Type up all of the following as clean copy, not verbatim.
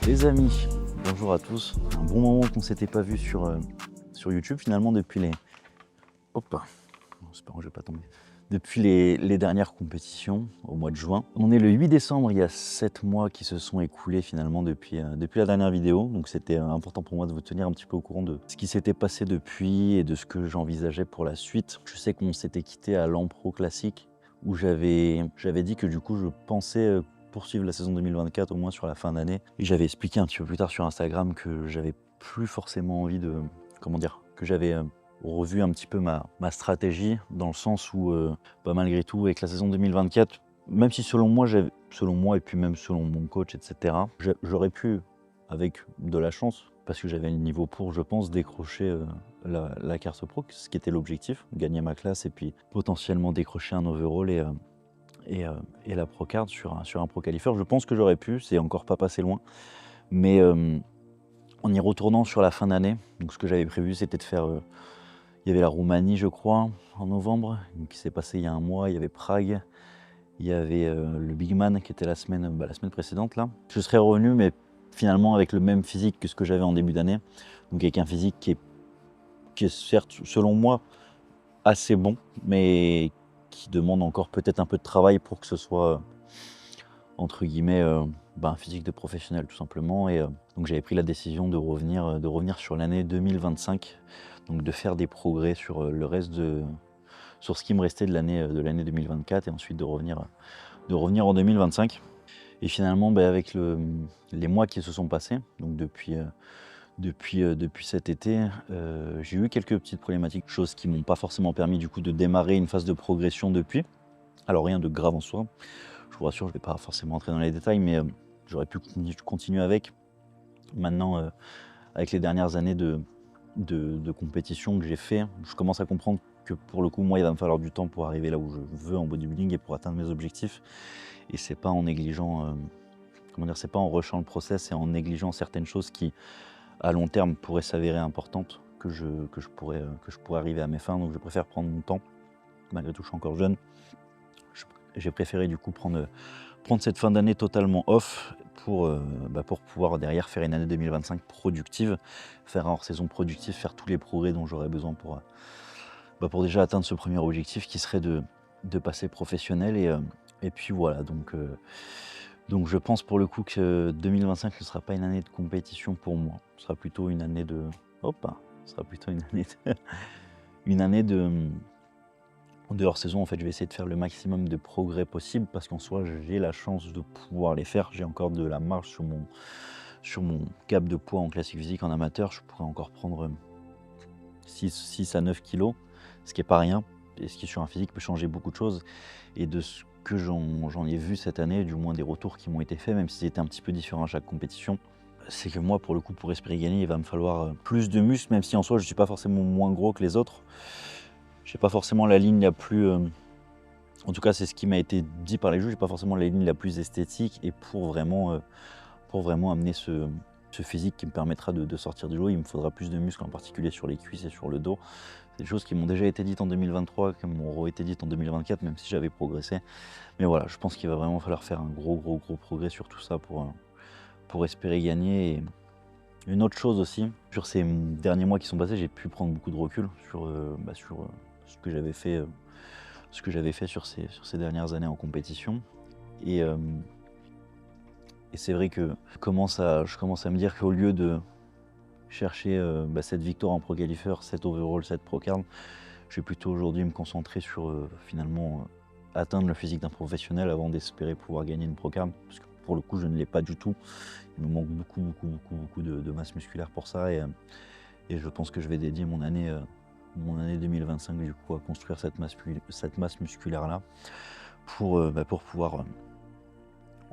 Les amis, bonjour à tous. Un bon moment qu'on s'était pas vu sur YouTube finalement depuis les. Hop, j'espère que je vais pas tomber. Depuis les dernières compétitions au mois de juin. On est le 8 décembre, il y a 7 mois qui se sont écoulés finalement depuis la dernière vidéo. Donc c'était important pour moi de vous tenir un petit peu au courant de ce qui s'était passé depuis et de ce que j'envisageais pour la suite. Je sais qu'on s'était quitté à l'Ampro Classique où j'avais dit que du coup je pensais poursuivre la saison 2024 au moins sur la fin d'année. Et j'avais expliqué un petit peu plus tard sur Instagram que j'avais plus forcément envie de, comment dire, que j'avais revu un petit peu ma stratégie dans le sens où malgré tout avec la saison 2024, même si selon moi et puis même selon mon coach, etc., j'aurais pu, avec de la chance, parce que j'avais le niveau pour, je pense, décrocher la carte pro, ce qui était l'objectif, gagner ma classe et puis potentiellement décrocher un overall et la Procard sur un Pro Qualifier. Je pense que j'aurais pu, c'est encore pas passé loin. Mais en y retournant sur la fin d'année, donc ce que j'avais prévu c'était de faire. Il y avait la Roumanie, je crois, en novembre, qui s'est passé il y a un mois. Il y avait Prague, il y avait le Big Man qui était la semaine précédente là. Je serais revenu, mais finalement avec le même physique que ce que j'avais en début d'année. Donc avec un physique qui est certes, selon moi, assez bon, mais qui demande encore peut-être un peu de travail pour que ce soit, entre guillemets, un physique de professionnel tout simplement. Et donc j'avais pris la décision de revenir sur l'année 2025, donc de faire des progrès sur le reste sur ce qui me restait de l'année 2024 et ensuite de revenir en 2025. Et finalement, avec les mois qui se sont passés, donc depuis cet été, j'ai eu quelques petites problématiques, choses qui m'ont pas forcément permis du coup de démarrer une phase de progression depuis. Alors rien de grave en soi, je vous rassure, je ne vais pas forcément entrer dans les détails, mais j'aurais pu continuer avec. Maintenant, avec les dernières années de compétition que j'ai fait, je commence à comprendre que pour le coup, moi, il va me falloir du temps pour arriver là où je veux en bodybuilding et pour atteindre mes objectifs. Et c'est pas en négligeant, c'est pas en rushant le process et en négligeant certaines choses qui, à long terme, pourraient s'avérer importantes que je pourrais arriver à mes fins. Donc je préfère prendre mon temps. Malgré tout, je suis encore jeune. J'ai préféré du coup prendre cette fin d'année totalement off pour pouvoir derrière faire une année 2025 productive, faire un hors-saison productif, faire tous les progrès dont j'aurais besoin pour déjà atteindre ce premier objectif qui serait de passer professionnel. Et puis voilà, donc je pense pour le coup que 2025 ne sera pas une année de compétition pour moi. Ce sera plutôt une année de... ce sera plutôt une année de hors-saison. En fait, je vais essayer de faire le maximum de progrès possible parce qu'en soi, j'ai la chance de pouvoir les faire. J'ai encore de la marge sur mon cap de poids en classique physique en amateur. Je pourrais encore prendre 6 à 9 kilos, ce qui n'est pas rien. Et ce qui sur un physique peut changer beaucoup de choses. Et de ce que j'en ai vu cette année, du moins des retours qui m'ont été faits, même si c'était un petit peu différent à chaque compétition, c'est que moi, pour le coup, pour espérer gagner, il va me falloir plus de muscles, même si en soi, je ne suis pas forcément moins gros que les autres. Je n'ai pas forcément la ligne la plus... en tout cas, c'est ce qui m'a été dit par les juges. J'ai pas forcément la ligne la plus esthétique et pour vraiment amener ce physique qui me permettra de sortir du lot, il me faudra plus de muscles, en particulier sur les cuisses et sur le dos. C'est des choses qui m'ont déjà été dites en 2023, qui m'ont été dites en 2024, même si j'avais progressé. Mais voilà, je pense qu'il va vraiment falloir faire un gros progrès sur tout ça pour espérer gagner. Et une autre chose aussi, sur ces derniers mois qui sont passés, j'ai pu prendre beaucoup de recul sur ce que j'avais fait sur ces dernières années en compétition. Et c'est vrai que je commence à me dire qu'au lieu de chercher cette victoire en Pro Qualifier, cette overall, cette Pro Card, je vais plutôt aujourd'hui me concentrer sur finalement atteindre le physique d'un professionnel avant d'espérer pouvoir gagner une Pro Card. Parce que pour le coup, je ne l'ai pas du tout. Il me manque beaucoup de masse musculaire pour ça. Et je pense que je vais dédier mon année 2025 du coup à construire cette masse musculaire là pour pouvoir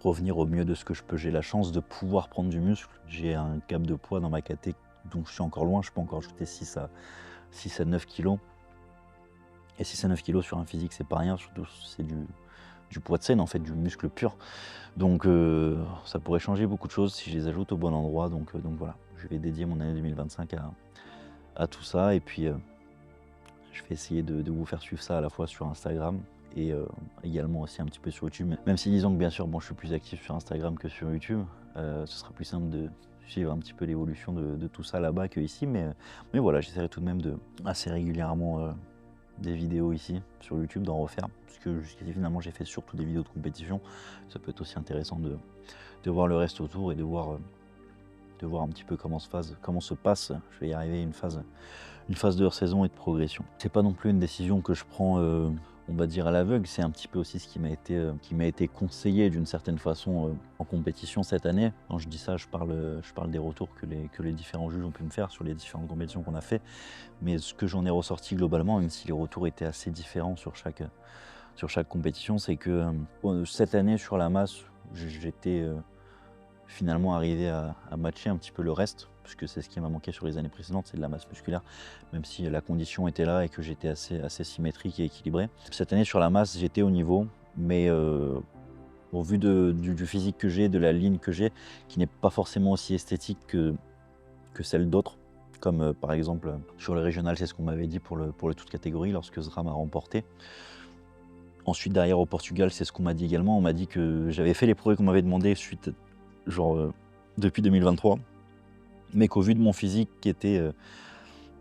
revenir au mieux de ce que je peux. J'ai la chance de pouvoir prendre du muscle. J'ai un cap de poids dans ma caté dont je suis encore loin. Je peux encore ajouter 6 à 9 kilos. Et 6 à 9 kilos sur un physique, c'est pas rien. Surtout c'est du poids de scène, en fait, du muscle pur. Donc ça pourrait changer beaucoup de choses si je les ajoute au bon endroit. Donc voilà, je vais dédier mon année 2025 à tout ça. Et puis je vais essayer de vous faire suivre ça à la fois sur Instagram et également aussi un petit peu sur YouTube. Même si disons que bien sûr, je suis plus actif sur Instagram que sur YouTube. Ce sera plus simple de suivre un petit peu l'évolution de tout ça là-bas qu'ici. Mais voilà, j'essaierai tout de même de assez régulièrement des vidéos ici sur YouTube, d'en refaire. Parce que jusqu'ici, finalement, j'ai fait surtout des vidéos de compétition. Ça peut être aussi intéressant de voir le reste autour et de voir un petit peu comment se passe, je vais y arriver, une phase de hors-saison et de progression. C'est pas non plus une décision que je prends, on va dire à l'aveugle, c'est un petit peu aussi ce qui m'a été conseillé d'une certaine façon en compétition cette année. Quand je dis ça, je parle des retours que les différents juges ont pu me faire sur les différentes compétitions qu'on a fait. Mais ce que j'en ai ressorti globalement, même si les retours étaient assez différents sur chaque compétition, c'est que cette année sur la masse, j'étais finalement arrivé à matcher un petit peu le reste, puisque c'est ce qui m'a manqué sur les années précédentes, c'est de la masse musculaire, même si la condition était là et que j'étais assez symétrique et équilibré. Cette année sur la masse, j'étais au niveau, mais au vu du physique que j'ai, de la ligne que j'ai, qui n'est pas forcément aussi esthétique que celle d'autres, comme par exemple sur le régional, c'est ce qu'on m'avait dit pour le toute catégorie lorsque Zram a remporté. Ensuite, derrière au Portugal, c'est ce qu'on m'a dit également. On m'a dit que j'avais fait les progrès qu'on m'avait demandé depuis 2023, mais qu'au vu de mon physique qui était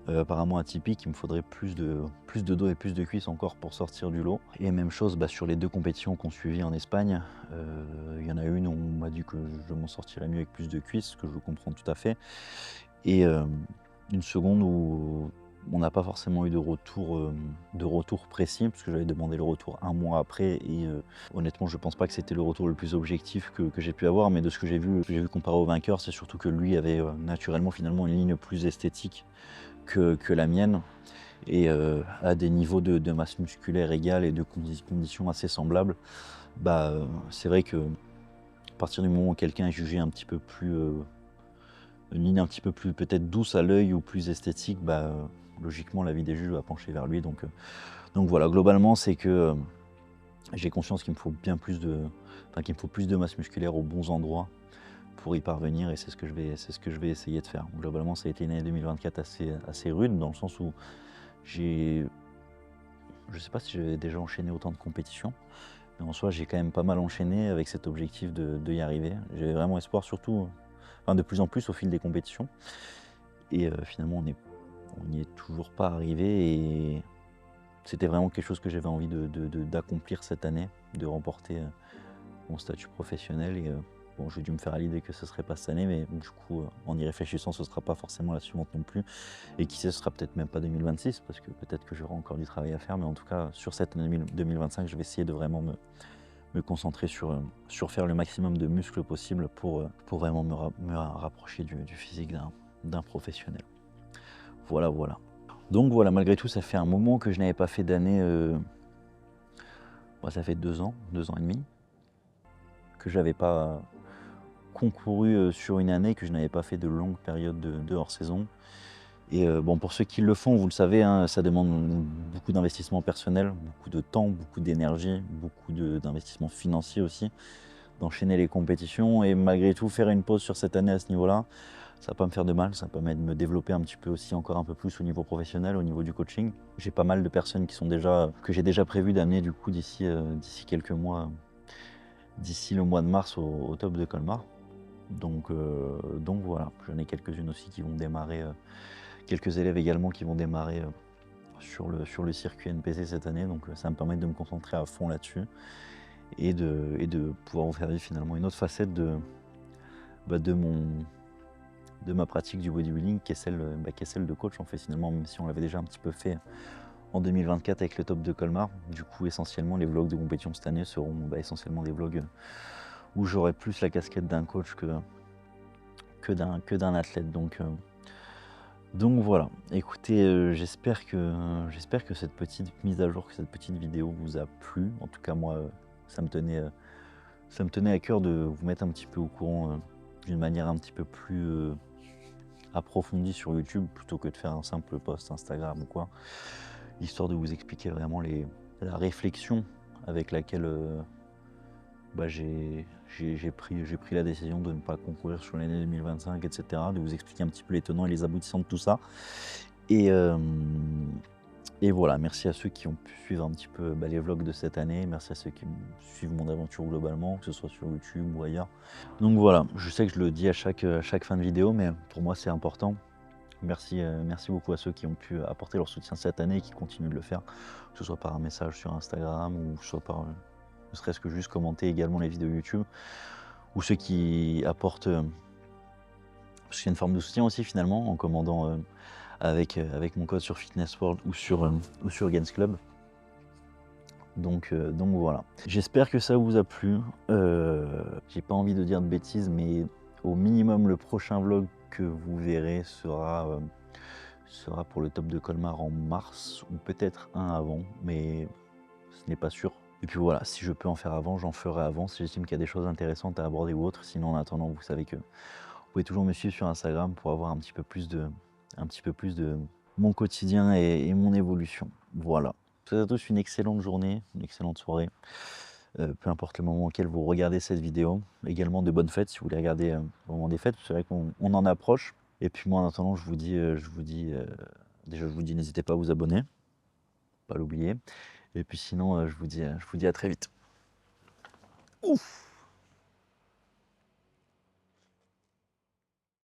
apparemment atypique, il me faudrait plus de dos et plus de cuisses encore pour sortir du lot. Et même chose sur les 2 compétitions qu'on suivit en Espagne. Il y en a une où on m'a dit que je m'en sortirais mieux avec plus de cuisses, ce que je comprends tout à fait. Et une seconde où on n'a pas forcément eu de retour précis, parce que j'avais demandé le retour 1 mois après, et honnêtement je pense pas que c'était le retour le plus objectif que j'ai pu avoir, mais de ce que j'ai vu comparé au vainqueur, c'est surtout que lui avait naturellement finalement une ligne plus esthétique que la mienne, et à des niveaux de masse musculaire égale et de conditions assez semblables. C'est vrai que à partir du moment où quelqu'un est jugé un petit peu plus une ligne un petit peu plus peut-être douce à l'œil ou plus esthétique, logiquement l'avis des juges va pencher vers lui. Donc voilà, globalement c'est que j'ai conscience qu'il me faut plus de masse musculaire aux bons endroits pour y parvenir, et c'est ce que je vais essayer de faire. Globalement, ça a été une année 2024 assez rude, dans le sens où je ne sais pas si j'avais déjà enchaîné autant de compétitions, mais en soi j'ai quand même pas mal enchaîné avec cet objectif de y arriver. J'avais vraiment espoir, surtout de plus en plus au fil des compétitions, et finalement on n'y est toujours pas arrivé, et c'était vraiment quelque chose que j'avais envie d'accomplir cette année, de remporter mon statut professionnel. Et j'ai dû me faire à l'idée que ce ne serait pas cette année, mais du coup, en y réfléchissant, ce ne sera pas forcément la suivante non plus. Et qui sait, ce sera peut-être même pas 2026, parce que peut-être que j'aurai encore du travail à faire. Mais en tout cas, sur cette année 2025, je vais essayer de vraiment me concentrer sur faire le maximum de muscles possible pour vraiment me rapprocher du physique d'un professionnel. Voilà. Donc voilà, malgré tout, ça fait un moment que je n'avais pas fait d'année. Ça fait 2 ans et demi, que je n'avais pas concouru sur une année, que je n'avais pas fait de longues périodes de hors-saison. Et pour ceux qui le font, vous le savez, hein, ça demande beaucoup d'investissement personnel, beaucoup de temps, beaucoup d'énergie, beaucoup d'investissement financier aussi, d'enchaîner les compétitions. Et malgré tout, faire une pause sur cette année à ce niveau-là, ça va pas me faire de mal, ça permet de me développer un petit peu aussi, encore un peu plus au niveau professionnel, au niveau du coaching. J'ai pas mal de personnes que j'ai déjà prévu d'amener du coup d'ici quelques mois, d'ici le mois de mars au top de Colmar. Donc voilà, j'en ai quelques-unes aussi qui vont démarrer, quelques élèves également qui vont démarrer sur le circuit NPC cette année. Donc ça va me permet de me concentrer à fond là-dessus et de pouvoir vous faire vivre finalement une autre facette de ma pratique du bodybuilding, qui est celle de coach. En fait, finalement, même si on l'avait déjà un petit peu fait en 2024 avec le top de Colmar. Du coup, essentiellement, les vlogs de compétition cette année seront essentiellement des vlogs où j'aurai plus la casquette d'un coach que d'un athlète. Donc voilà. Écoutez, j'espère que cette petite mise à jour, que cette petite vidéo vous a plu. En tout cas, moi, ça me tenait à cœur de vous mettre un petit peu au courant d'une manière un petit peu plus approfondie sur YouTube, plutôt que de faire un simple post Instagram ou quoi, histoire de vous expliquer vraiment la réflexion avec laquelle j'ai pris la décision de ne pas concourir sur l'année 2025, etc., de vous expliquer un petit peu les tenants et les aboutissants de tout ça. Et Et voilà, merci à ceux qui ont pu suivre un petit peu les vlogs de cette année. Merci à ceux qui suivent mon aventure globalement, que ce soit sur YouTube ou ailleurs. Donc voilà, je sais que je le dis à chaque fin de vidéo, mais pour moi c'est important. Merci, merci beaucoup à ceux qui ont pu apporter leur soutien cette année et qui continuent de le faire, que ce soit par un message sur Instagram ou soit par ne serait-ce que juste commenter également les vidéos YouTube, ou ceux qui apportent, parce qu'il y a une forme de soutien aussi finalement en commandant avec mon code sur Fitness World ou sur Gains Club. Donc voilà. J'espère que ça vous a plu. J'ai pas envie de dire de bêtises, mais au minimum le prochain vlog que vous verrez sera pour le top de Colmar en mars, ou peut-être un avant, mais ce n'est pas sûr. Et puis voilà, si je peux en faire avant, j'en ferai avant, si j'estime qu'il y a des choses intéressantes à aborder ou autres. Sinon, en attendant, vous savez que vous pouvez toujours me suivre sur Instagram pour avoir un petit peu plus de mon quotidien et mon évolution. Voilà. Je vous souhaite à tous une excellente journée, une excellente soirée, peu importe le moment auquel vous regardez cette vidéo. Également de bonnes fêtes si vous voulez regarder au moment des fêtes, c'est vrai qu'on en approche. Et puis moi en attendant, déjà je vous dis n'hésitez pas à vous abonner, pas l'oublier. Et puis sinon je vous dis à très vite. Ouf.